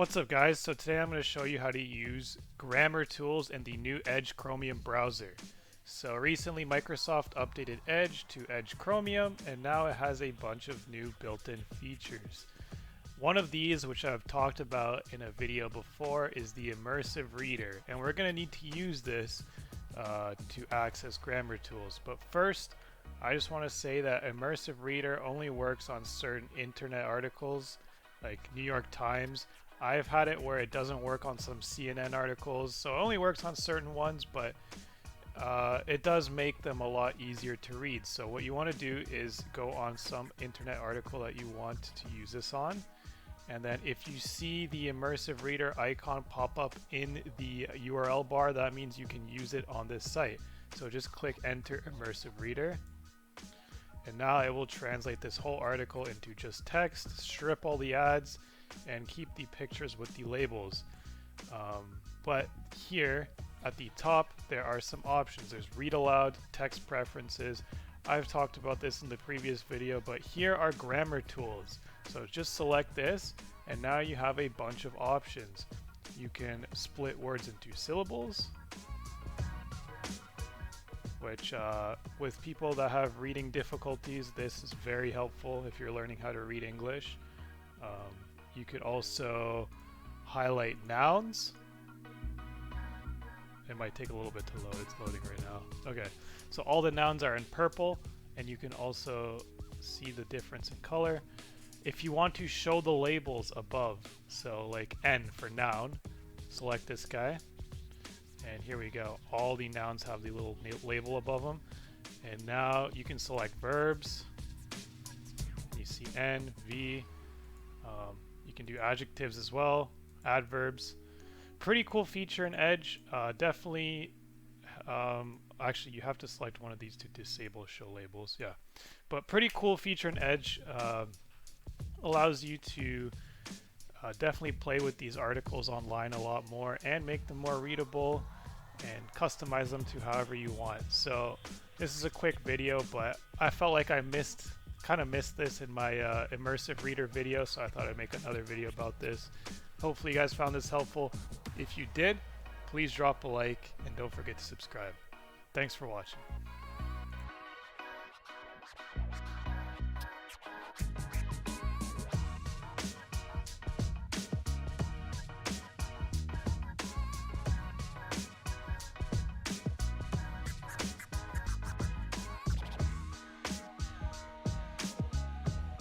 What's up guys? So today I'm going to show you how to use grammar tools in the new Edge Chromium browser. So recently Microsoft updated Edge to Edge Chromium and now it has a bunch of new built-in features. One of these, which I've talked about in a video before, is the Immersive Reader, and we're going to need to use this to access grammar tools. But first, I just want to say that Immersive Reader only works on certain internet articles like New York Times. I've had it where it doesn't work on some CNN articles, so it only works on certain ones, but it does make them a lot easier to read. So what you want to do is go on some internet article that you want to use this on, and then if you see the Immersive Reader icon pop up in the URL bar, that means you can use it on this site. So just click enter Immersive Reader, and now it will translate this whole article into just text, strip all the ads, and keep the pictures with the labels. But here at the top there are some options. There's read aloud, text preferences. I've talked about this in the previous video, but here are grammar tools. So just select this and now you have a bunch of options. You can split words into syllables, which with people that have reading difficulties, this is very helpful if you're learning how to read English. You could also highlight nouns. It might take a little bit to load, it's loading right now. Okay, so all the nouns are in purple, and you can also see the difference in color. If you want to show the labels above, so like N for noun, select this guy, and here we go. All the nouns have the little label above them, and now you can select verbs. You see N, V. You can do adjectives as well, adverbs. Pretty cool feature in Edge. Definitely, actually you have to select one of these to disable show labels, yeah. But pretty cool feature in Edge. Allows you to definitely play with these articles online a lot more and make them more readable and customize them to however you want. So this is a quick video, but I felt like I kind of missed this in my Immersive Reader video, so I thought I'd make another video about this. Hopefully you guys found this helpful. If you did, please drop a like and don't forget to subscribe. Thanks for watching.